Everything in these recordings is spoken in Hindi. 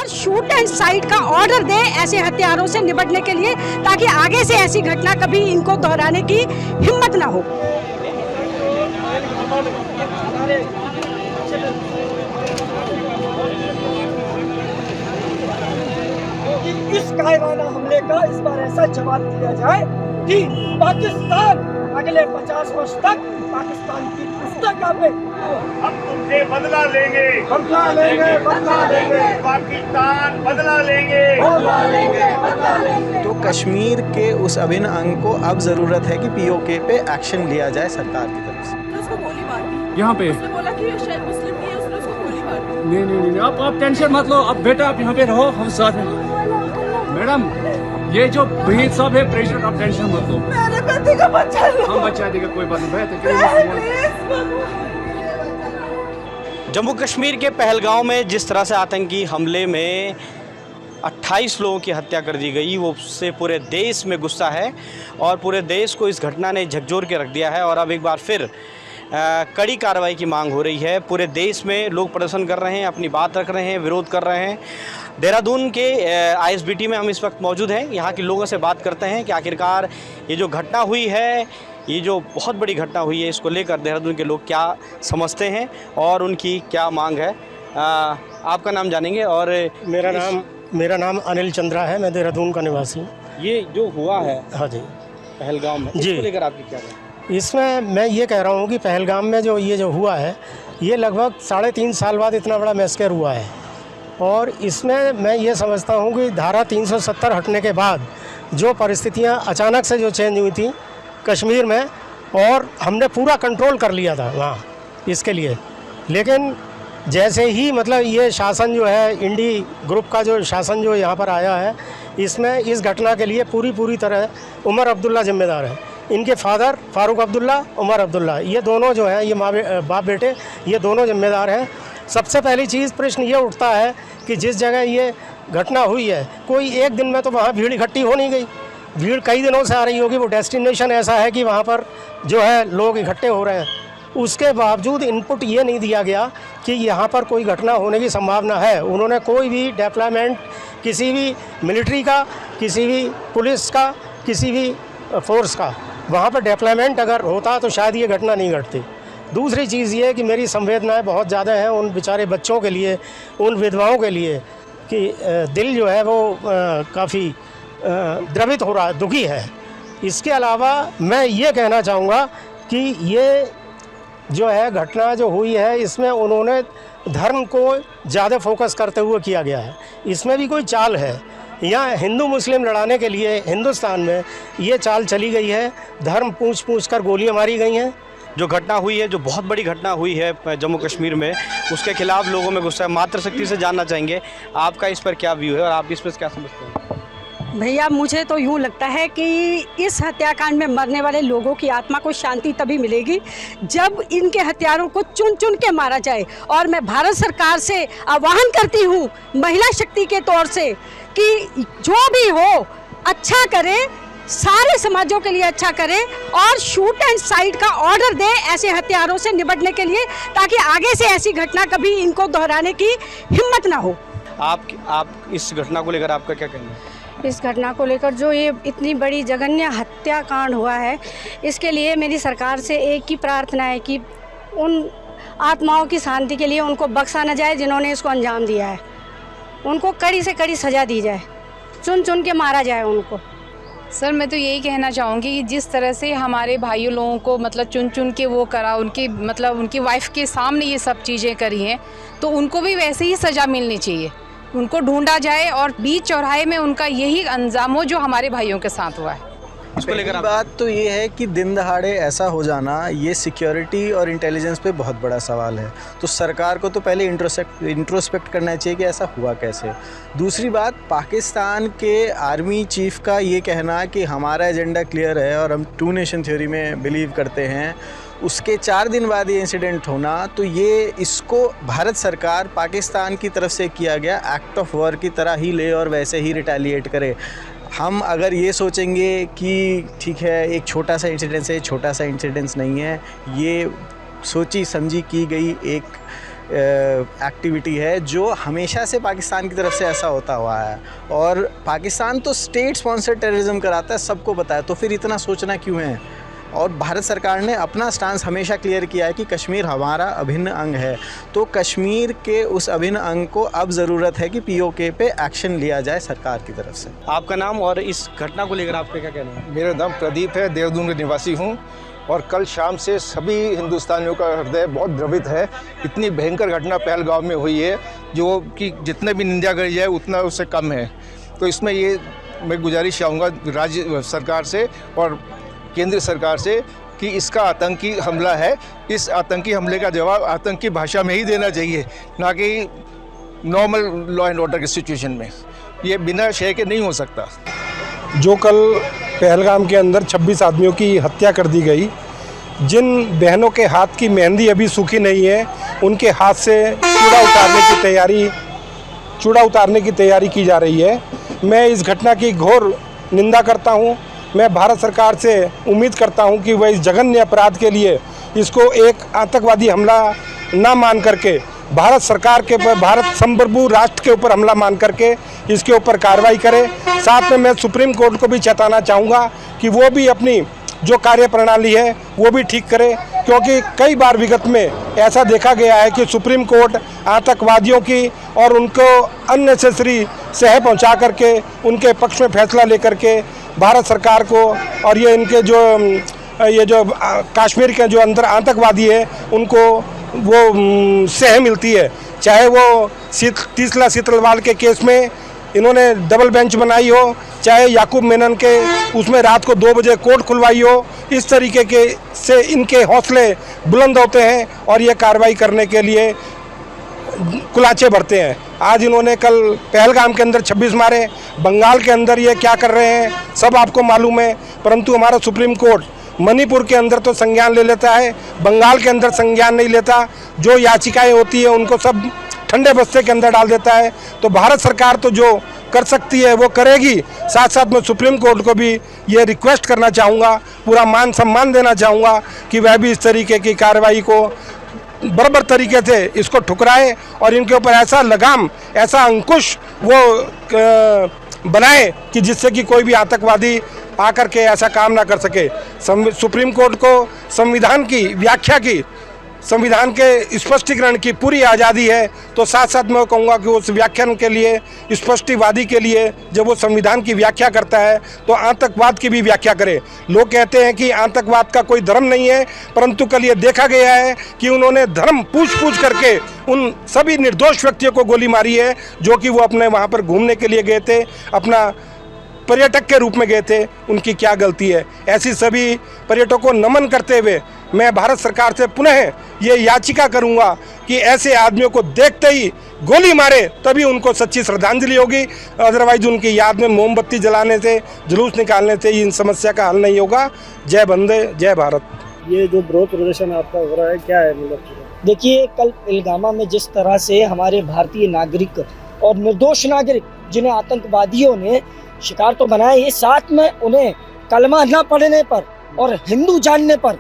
और शूट एंड साइट का ऑर्डर दे ऐसे हत्यारों से निपटने के लिए, ताकि आगे से ऐसी घटना कभी इनको दोहराने की हिम्मत ना हो। इस कायराना हमले का इस बार ऐसा जवाब दिया जाए कि पाकिस्तान अगले 50 वर्ष तक पाकिस्तान की पुस्तक में हम तुमसे बदला लेंगे, बदला लेंगे, बदला लेंगे, पाकिस्तान बदला लेंगे, बदला लेंगे, बदला लेंगे। तो कश्मीर के उस अभिन्न अंग को अब ज़रूरत है कि पीओके पे एक्शन लिया जाए सरकार की तरफ से। उसको गोली मार दी यहाँ पे उसने बोला कि शायद मुस्लिम नहीं है, उसने उसको गोली मार दी। नहीं आप टेंशन मत लो। अब बेटा आप यहाँ पे रहो, हम साथ में। मैडम ये जो बहीन साहब है प्रेसिडेंट, आप टेंशन मत लो, मेरे पति का बच्चा लो, हम बचा देगा, कोई बात नहीं। जम्मू कश्मीर के पहलगांव में जिस तरह से आतंकी हमले में 28 लोगों की हत्या कर दी गई, वो उससे पूरे देश में गुस्सा है और पूरे देश को इस घटना ने झकझोर के रख दिया है। और अब एक बार फिर कड़ी कार्रवाई की मांग हो रही है। पूरे देश में लोग प्रदर्शन कर रहे हैं, अपनी बात रख रहे हैं, विरोध कर रहे हैं। देहरादून के आईएसबीटी में हम इस वक्त मौजूद हैं। यहाँ के लोगों से बात करते हैं कि आखिरकार ये जो घटना हुई है, ये जो बहुत बड़ी घटना हुई है, इसको लेकर देहरादून के लोग क्या समझते हैं और उनकी क्या मांग है। आपका नाम जानेंगे। और मेरा नाम अनिल चंद्रा है, मैं देहरादून का निवासी हूँ। ये जो हुआ है हाँ जी, पहलगाम में, जी, इसको लेकर आपकी क्या राय है? इसमें मैं ये कह रहा हूँ कि पहलगाम में जो हुआ है, ये लगभग 3.5 साल बाद इतना बड़ा मैस्कर हुआ है। और इसमें मैं ये समझता हूँ कि धारा 370 हटने के बाद जो परिस्थितियाँ अचानक से जो चेंज हुई थी कश्मीर में, और हमने पूरा कंट्रोल कर लिया था वहाँ इसके लिए, लेकिन जैसे ही मतलब ये शासन जो है, इंडी ग्रुप का जो शासन जो यहाँ पर आया है, इसमें इस घटना के लिए पूरी तरह उमर अब्दुल्ला जिम्मेदार है। इनके फादर फारूक अब्दुल्ला, उमर अब्दुल्ला, ये दोनों जो हैं, ये बाप बेटे, ये दोनों जिम्मेदार हैं। सबसे पहली चीज़ प्रश्न ये उठता है कि जिस जगह ये घटना हुई है, कोई एक दिन में तो वहाँ भीड़ इकट्ठी हो नहीं गई, भीड़ कई दिनों से आ रही होगी। वो डेस्टिनेशन ऐसा है कि वहाँ पर जो है लोग इकट्ठे हो रहे हैं। उसके बावजूद इनपुट ये नहीं दिया गया कि यहाँ पर कोई घटना होने की संभावना है। उन्होंने कोई भी डेप्लॉयमेंट किसी भी मिलिट्री का, किसी भी पुलिस का, किसी भी फोर्स का वहाँ पर डेप्लॉयमेंट अगर होता तो शायद ये घटना नहीं घटती। दूसरी चीज़ ये कि मेरी संवेदनाएं बहुत ज़्यादा हैं उन बेचारे बच्चों के लिए, उन विधवाओं के लिए, कि दिल जो है वो काफ़ी द्रवित हो रहा है, दुखी है। इसके अलावा मैं ये कहना चाहूँगा कि ये जो है घटना जो हुई है, इसमें उन्होंने धर्म को ज़्यादा फोकस करते हुए किया गया है। इसमें भी कोई चाल है। यहाँ हिंदू मुस्लिम लड़ाने के लिए हिंदुस्तान में ये चाल चली गई है। धर्म पूछ कर गोलियाँ मारी गई हैं। जो घटना हुई है, जो बहुत बड़ी घटना हुई है जम्मू कश्मीर में, उसके खिलाफ लोगों में गुस्सा है। मातृशक्ति से जानना चाहेंगे आपका इस पर क्या व्यू है और आप इस पर क्या समझते हैं? भैया मुझे तो यूँ लगता है कि इस हत्याकांड में मरने वाले लोगों की आत्मा को शांति तभी मिलेगी जब इनके हत्यारों को चुन चुन के मारा जाए। और मैं भारत सरकार से आह्वान करती हूँ महिला शक्ति के तौर से कि जो भी हो अच्छा करे, सारे समाजों के लिए अच्छा करे और शूट एंड साइट का ऑर्डर दे ऐसे हत्यारों से निपटने के लिए, ताकि आगे से ऐसी घटना कभी इनको दोहराने की हिम्मत ना हो। आप इस घटना को लेकर आपका क्या कहना है? इस घटना को लेकर जो ये इतनी बड़ी जघन्य हत्याकांड हुआ है, इसके लिए मेरी सरकार से एक ही प्रार्थना है कि उन आत्माओं की शांति के लिए उनको बख्शा न जाए जिन्होंने इसको अंजाम दिया है। उनको कड़ी से कड़ी सज़ा दी जाए, चुन चुन के मारा जाए उनको। सर मैं तो यही कहना चाहूँगी कि जिस तरह से हमारे भाइयों लोगों को मतलब चुन चुन के वो करा, उनकी मतलब उनकी वाइफ के सामने ये सब चीज़ें करी हैं, तो उनको भी वैसे ही सज़ा मिलनी चाहिए। उनको ढूंढा जाए और बीच चौराहे में उनका यही अंजाम हो जो हमारे भाइयों के साथ हुआ है। इसको लेकर बात तो ये है कि दिन दहाड़े ऐसा हो जाना, ये सिक्योरिटी और इंटेलिजेंस पे बहुत बड़ा सवाल है। तो सरकार को तो पहले इंट्रोस्पेक्ट करना चाहिए कि ऐसा हुआ कैसे। दूसरी बात, पाकिस्तान के आर्मी चीफ का ये कहना कि हमारा एजेंडा क्लियर है और हम 2 नेशन थ्योरी में बिलीव करते हैं, उसके 4 दिन बाद ये इंसिडेंट होना, तो ये इसको भारत सरकार पाकिस्तान की तरफ से किया गया एक्ट ऑफ वॉर की तरह ही ले और वैसे ही रिटेलिएट करे। हम अगर ये सोचेंगे कि ठीक है एक छोटा सा इंसिडेंस है, छोटा सा इंसिडेंस नहीं है, ये सोची समझी की गई एक एक्टिविटी है जो हमेशा से पाकिस्तान की तरफ से ऐसा होता हुआ है, और पाकिस्तान तो स्टेट स्पॉन्सर टेररिज्म कराता है, सबको पता है, तो फिर इतना सोचना क्यों है। और भारत सरकार ने अपना स्टांस हमेशा क्लियर किया है कि कश्मीर हमारा अभिन्न अंग है, तो कश्मीर के उस अभिन्न अंग को अब ज़रूरत है कि पीओके पे एक्शन लिया जाए सरकार की तरफ से। आपका नाम और इस घटना को लेकर आपका क्या कहना है? मेरा नाम प्रदीप है, देहरादून का निवासी हूँ, और कल शाम से सभी हिंदुस्तानियों का हृदय बहुत द्रवित है। इतनी भयंकर घटना पहलगाम में हुई है जो कि जितने भी निंदा करी जाए उतना उससे कम है। तो इसमें ये मैं गुजारिश चाहूँगा राज्य सरकार से और केंद्र सरकार से कि इसका आतंकी हमला है, इस आतंकी हमले का जवाब आतंकी भाषा में ही देना चाहिए, ना कि नॉर्मल लॉ एंड ऑर्डर की सिचुएशन में। ये बिना शय के नहीं हो सकता। जो कल पहलगाम के अंदर 26 आदमियों की हत्या कर दी गई, जिन बहनों के हाथ की मेहंदी अभी सूखी नहीं है, उनके हाथ से चूड़ा उतारने की तैयारी की जा रही है। मैं इस घटना की घोर निंदा करता हूं। मैं भारत सरकार से उम्मीद करता हूं कि वह इस जघन्य अपराध के लिए इसको एक आतंकवादी हमला ना मान करके भारत सरकार के ऊपर, भारत संप्रभु राष्ट्र के ऊपर हमला मान करके इसके ऊपर कार्रवाई करे। साथ में मैं सुप्रीम कोर्ट को भी चेताना चाहूँगा कि वो भी अपनी जो कार्य प्रणाली है वो भी ठीक करे, क्योंकि कई बार विगत में ऐसा देखा गया है कि सुप्रीम कोर्ट आतंकवादियों की और उनको अननेसेसरी सह पहुंचा करके उनके पक्ष में फैसला लेकर के भारत सरकार को और ये इनके जो कश्मीर के जो अंदर आतंकवादी है उनको वो सह मिलती है। चाहे वो तीसला सीतलवाल के केस में इन्होंने डबल बेंच बनाई हो, चाहे याकूब मेनन के उसमें रात को 2 बजे कोर्ट खुलवाई हो, इस तरीके के से इनके हौसले बुलंद होते हैं और ये कार्रवाई करने के लिए कुलाचे भरते हैं। आज इन्होंने कल पहलगाम के अंदर 26 मारे, बंगाल के अंदर ये क्या कर रहे हैं सब आपको मालूम है, परंतु हमारा सुप्रीम कोर्ट मणिपुर के अंदर तो संज्ञान ले लेता है, बंगाल के अंदर संज्ञान नहीं लेता। जो याचिकाएं होती है उनको सब ठंडे बस्ते के अंदर डाल देता है। तो भारत सरकार तो जो कर सकती है वो करेगी। साथ साथ मैं सुप्रीम कोर्ट को भी ये रिक्वेस्ट करना चाहूँगा, पूरा मान सम्मान देना चाहूँगा कि वह भी इस तरीके की कार्रवाई को बराबर तरीके से इसको ठुकराए और इनके ऊपर ऐसा लगाम, ऐसा अंकुश वो बनाए कि जिससे कि कोई भी आतंकवादी आकर के ऐसा काम ना कर सके। सुप्रीम कोर्ट को संविधान की व्याख्या की, संविधान के स्पष्टीकरण की पूरी आज़ादी है, तो साथ साथ मैं कहूँगा कि उस व्याख्यान के लिए, स्पष्टिवादी के लिए जब वो संविधान की व्याख्या करता है तो आतंकवाद की भी व्याख्या करे। लोग कहते हैं कि आतंकवाद का कोई धर्म नहीं है, परंतु कल ये देखा गया है कि उन्होंने धर्म पूछ करके उन सभी निर्दोष व्यक्तियों को गोली मारी है जो कि वो अपने वहाँ पर घूमने के लिए गए थे, अपना पर्यटक के रूप में गए थे। उनकी क्या गलती है? ऐसी सभी पर्यटकों को नमन करते हुए मैं भारत सरकार से पुनः ये याचिका करूंगा कि ऐसे आदमियों को देखते ही गोली मारे, तभी उनको सच्ची श्रद्धांजलि होगी। अदरवाइज उनकी याद में मोमबत्ती जलाने से, जुलूस निकालने से इन समस्या का हल नहीं होगा। जय वंदे, जय भारत। ये जो विरोध प्रदर्शन आपका हो रहा है क्या है? मतलब देखिए, कल पहलगाम में जिस तरह से हमारे भारतीय नागरिक और निर्दोष नागरिक जिन्हें आतंकवादियों ने शिकार तो बनाया, ये साथ में उन्हें कलमा न पढ़ने पर और हिंदू जानने पर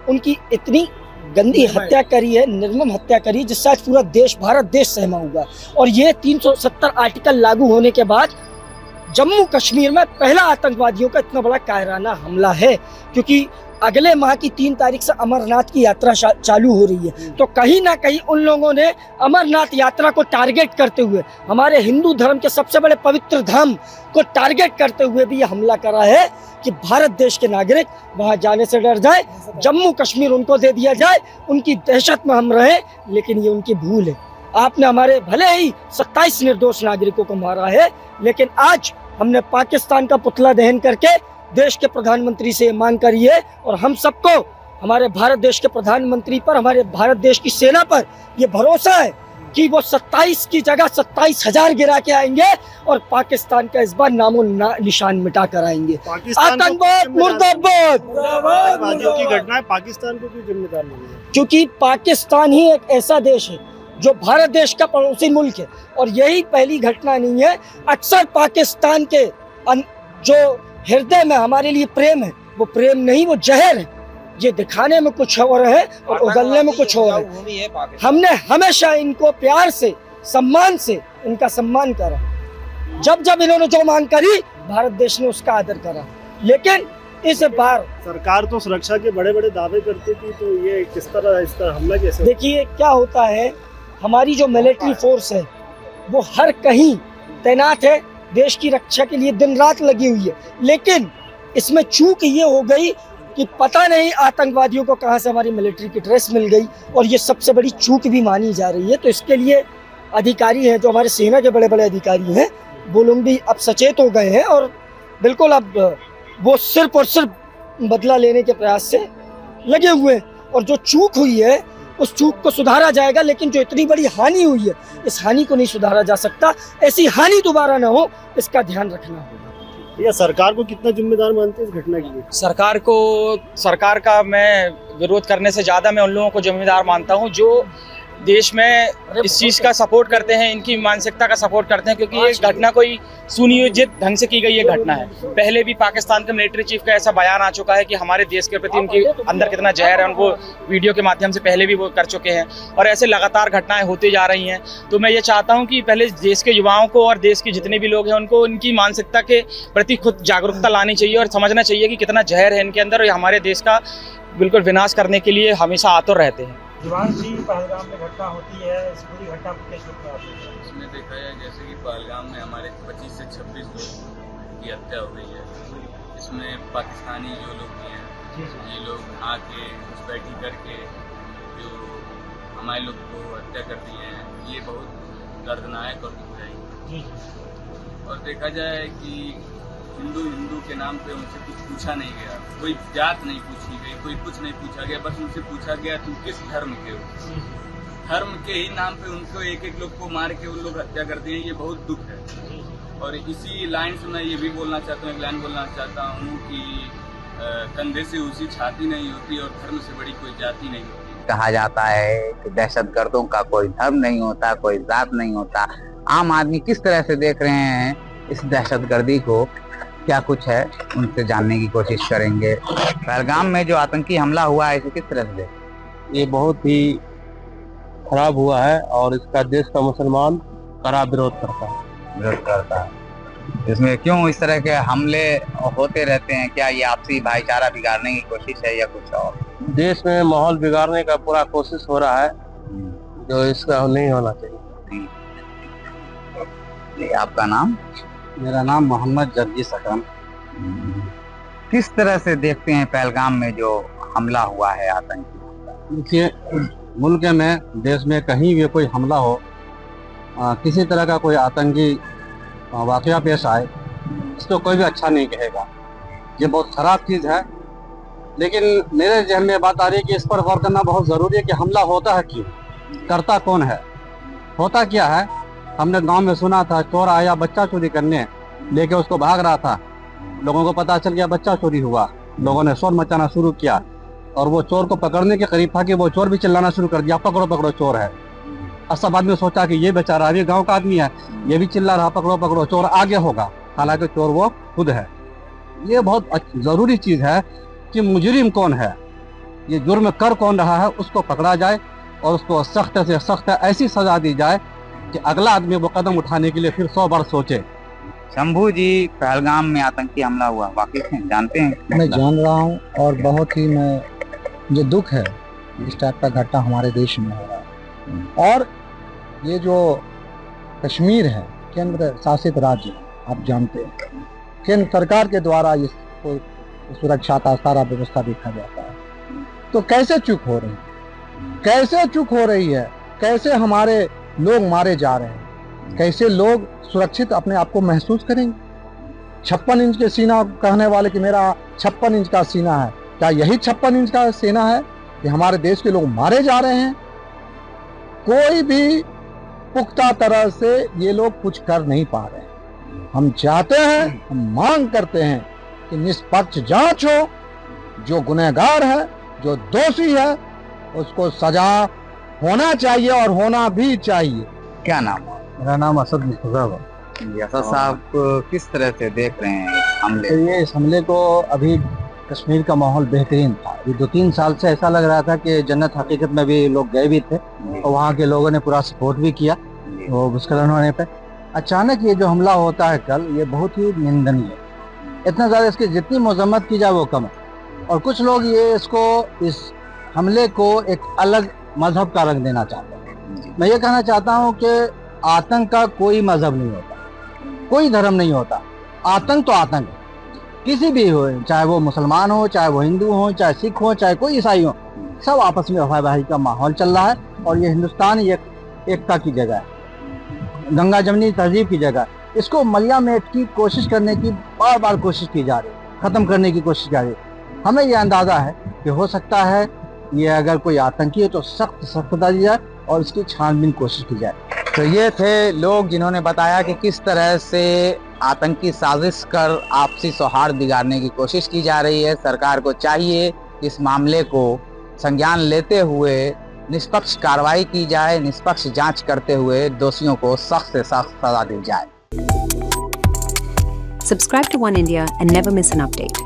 उनकी इतनी गंदी हत्या करी है, निर्मम हत्या करी है, जिससे आज पूरा देश, भारत देश सहमा हुआ। और ये 370 आर्टिकल लागू होने के बाद जम्मू कश्मीर में पहला आतंकवादियों का इतना बड़ा कायराना हमला है, क्योंकि अगले माह की 3 तारीख से अमरनाथ की यात्रा चालू हो रही है। तो कहीं ना कहीं उन लोगों ने अमरनाथ यात्रा को टारगेट करते हुए, हमारे हिंदू धर्म के सबसे बड़े पवित्र धाम को टारगेट करते हुए भी ये हमला करा है कि भारत देश के नागरिक वहां जाने से डर जाए, जम्मू कश्मीर उनको दे दिया जाए, उनकी दहशत में हम रहें। लेकिन ये उनकी भूल है। आपने हमारे भले ही 27 निर्दोष नागरिकों को मारा है, लेकिन आज हमने पाकिस्तान का पुतला दहन करके देश के प्रधानमंत्री से मांग करी है, और हम सबको हमारे भारत देश के प्रधानमंत्री पर, हमारे भारत देश की सेना पर ये भरोसा है कि वो 27 की जगह 27,000 गिरा के आएंगे और पाकिस्तान का इस बार नामो निशान मिटा कर आएंगे। आतंकवाद मुर्दाबाद। की घटना है, पाकिस्तान को क्यों जिम्मेदार नहीं है? क्योंकि पाकिस्तान ही एक ऐसा देश है जो भारत देश का पड़ोसी मुल्क है, और यही पहली घटना नहीं है। अक्सर पाकिस्तान के जो हृदय में हमारे लिए प्रेम है, वो प्रेम नहीं, वो जहर है। ये दिखाने में कुछ और है और उगलने में कुछ और है। हमने हमेशा इनको प्यार से, सम्मान से इनका सम्मान करा। जब जब इन्होंने जो मांग करी, भारत देश ने उसका आदर करा। लेकिन इस बार सरकार तो सुरक्षा के बड़े बड़े दावे करती थी, तो ये किस तरह इसका हमला कैसे? देखिए क्या होता है, हमारी जो मिलिट्री फोर्स है वो हर कहीं तैनात है, देश की रक्षा के लिए दिन रात लगी हुई है। लेकिन इसमें चूक ये हो गई कि पता नहीं आतंकवादियों को कहां से हमारी मिलिट्री की ड्रेस मिल गई, और ये सबसे बड़ी चूक भी मानी जा रही है। तो इसके लिए अधिकारी हैं, जो हमारे सेना के बड़े बड़े अधिकारी हैं, वो लोग भी अब सचेत हो गए हैं और बिल्कुल अब वो सिर्फ और सिर्फ बदला लेने के प्रयास से लगे हुए हैं। और जो चूक हुई है उस चूक को सुधारा जाएगा, लेकिन जो इतनी बड़ी हानि हुई है, इस हानि को नहीं सुधारा जा सकता। ऐसी हानि दोबारा ना हो, इसका ध्यान रखना होगा। या सरकार को कितना जिम्मेदार मानते हैं इस घटना के लिए? सरकार का मैं विरोध करने से ज़्यादा मैं उन लोगों को जिम्मेदार मानता हूं जो देश में इस चीज़ का सपोर्ट करते हैं, इनकी मानसिकता का सपोर्ट करते हैं, क्योंकि ये घटना कोई सुनियोजित ढंग से की गई ये घटना है। पहले भी पाकिस्तान के मिलिट्री चीफ का ऐसा बयान आ चुका है कि हमारे देश के प्रति उनके अंदर कितना जहर है, उनको वीडियो के माध्यम से पहले भी वो कर चुके हैं, और ऐसे लगातार घटनाएं होती जा रही हैं। तो मैं ये चाहता हूँ कि पहले देश के युवाओं को और देश के जितने भी लोग हैं उनको इनकी मानसिकता के प्रति खुद जागरूकता लानी चाहिए और समझना चाहिए कि कितना जहर है इनके अंदर, और हमारे देश का बिल्कुल विनाश करने के लिए हमेशा आतुर रहते हैं। पहलगाम में घटना होती है, इस पूरी घटना को कैसे देखते हैं? इसमें देखा जाए जैसे कि पहलगाम में हमारे 25 से 26 लोग की हत्या हो गई है। इसमें पाकिस्तानी जो लोग भी हैं, ये लोग आके घुसपैठी करके जो हमारे लोग को हत्या कर दिए हैं, ये बहुत दर्दनाक और दुखदायी। और देखा जाए कि हिंदू के नाम पे उनसे कुछ पूछा नहीं गया, कोई जात नहीं पूछी गई, कोई कुछ नहीं पूछा गया, बस उनसे पूछा गया तुम किस धर्म के हो। धर्म के ही नाम पे उनको एक एक लोग को मार के उन लोग हत्या कर दिए, ये बहुत दुख है। और इसी लाइन से मैं ये भी बोलना चाहता हूँ, एक लाइन बोलना चाहता हूँ कि कंधे से ऊंची छाती नहीं होती और धर्म से बड़ी कोई जाति नहीं होती। कहा जाता है कि दहशतगर्दों का कोई धर्म नहीं होता, कोई जात नहीं होता। आम आदमी किस तरह से देख रहे हैं इस दहशतगर्दी को, क्या कुछ है, उनसे जानने की कोशिश करेंगे। पहलगाम में जो आतंकी हमला हुआ है, इसे किस तरह से देखें? ये बहुत ही खराब हुआ है और इसका देश का मुसलमान कड़ा विरोध करता है। इसमें क्यों इस तरह के हमले होते रहते हैं? क्या ये आपसी भाईचारा बिगाड़ने की कोशिश है या कुछ और? देश में माहौल बिगाड़ने का पूरा कोशिश हो रहा है, जो इसका नहीं होना चाहिए। आपका नाम? मेरा नाम मोहम्मद जगजीत अकरम। किस तरह से देखते हैं पहलगाम में जो हमला हुआ है आतंकी? देखिए, मुल्क में, देश में कहीं भी कोई हमला हो, किसी तरह का कोई आतंकी वाकया पेश आए, इसको कोई भी अच्छा नहीं कहेगा। ये बहुत खराब चीज़ है, लेकिन मेरे जहन में बात आ रही है कि इस पर गौर करना बहुत ज़रूरी है कि हमला होता है क्यों, करता कौन है, होता क्या है। हमने गांव में सुना था चोर आया बच्चा चोरी करने, लेके उसको भाग रहा था, लोगों को पता चल गया बच्चा चोरी हुआ, लोगों ने शोर मचाना शुरू किया और वो चोर को पकड़ने के करीब था कि वो चोर भी चिल्लाना शुरू कर दिया, पकड़ो पकड़ो चोर है। और सब आदमी सोचा कि ये बेचारा अभी गांव का आदमी है, ये भी चिल्ला रहा पकड़ो पकड़ो चोर आगे होगा, हालांकि चोर वो खुद है। ये बहुत ज़रूरी चीज़ है कि मुजरिम कौन है, ये जुर्म कर कौन रहा है, उसको पकड़ा जाए और उसको सख्त से सख्त ऐसी सजा दी जाए कि अगला आदमी वो कदम उठाने के लिए फिर 100 बार सोचे। शंभू जी, पहलगाम में आतंकी हमला हुआ, वाकिफ हैं, जानते हैं? मैं जान रहा हूँ और बहुत ही मुझे दुख है इस टाइप का घटना हमारे देश में हो रहा है। और ये जो कश्मीर है, केंद्र शासित राज्य, आप जानते हैं, केंद्र सरकार के द्वारा इसको सुरक्षा का सारा व्यवस्था देखा जाता है। तो कैसे चूक हो रही है, कैसे चूक हो रही है, कैसे हमारे लोग मारे जा रहे हैं, कैसे लोग सुरक्षित अपने आप को महसूस करेंगे। 56 इंच के सीना कहने वाले कि मेरा 56 इंच का सीना है, क्या यही 56 इंच का सीना है कि हमारे देश के लोग मारे जा रहे हैं? कोई भी पुख्ता तरह से ये लोग कुछ कर नहीं पा रहे हैं। हम चाहते हैं, हम मांग करते हैं कि निष्पक्ष जांच हो, जो गुनहगार है, जो दोषी है, उसको सजा होना चाहिए और होना भी चाहिए। क्या नाम? मेरा नाम असद मुस्तफा है। असद साहब किस तरह से देख रहे हैं हमले? तो ये इस हमले को अभी कश्मीर का माहौल बेहतरीन था। ये 2-3 साल से ऐसा लग रहा था कि जन्नत हकीकत में भी लोग गए भी थे और वहाँ के लोगों ने पूरा सपोर्ट भी किया वो भूस्खलन होने पे। अचानक ये जो हमला होता है कल, ये बहुत ही निंदनीय है। इतना ज़्यादा इसकी जितनी मजम्मत की जाए वो कम है। और कुछ लोग ये इस हमले को एक अलग मजहब का रंग देना चाहते हैं। मैं ये कहना चाहता हूँ कि आतंक का कोई मजहब नहीं होता, कोई धर्म नहीं होता। आतंक तो आतंक है, किसी भी हो, चाहे वो मुसलमान हो, चाहे वो हिंदू हो, चाहे सिख हो, चाहे कोई ईसाई हो, सब आपस में हवाई का माहौल चल रहा है। और ये हिंदुस्तान एकता की जगह है, गंगा जमनी तहजीब की जगह। इसको मलियामेट की कोशिश करने की बार बार कोशिश की जा रही है, ख़त्म करने की कोशिश की जा रही है। हमें ये अंदाज़ा है कि हो सकता है ये अगर कोई आतंकी है तो सख्त सख्ता दी जाए और इसकी छानबीन कोशिश की जाए। तो ये थे लोग जिन्होंने बताया कि किस तरह से आतंकी साजिश कर आपसी सौहार्द बिगाड़ने की कोशिश की जा रही है। सरकार को चाहिए कि इस मामले को संज्ञान लेते हुए निष्पक्ष कार्रवाई की जाए, निष्पक्ष जांच करते हुए दोषियों को सख्त से सख्त सजा दी जाए। Subscribe to One India and never miss an update.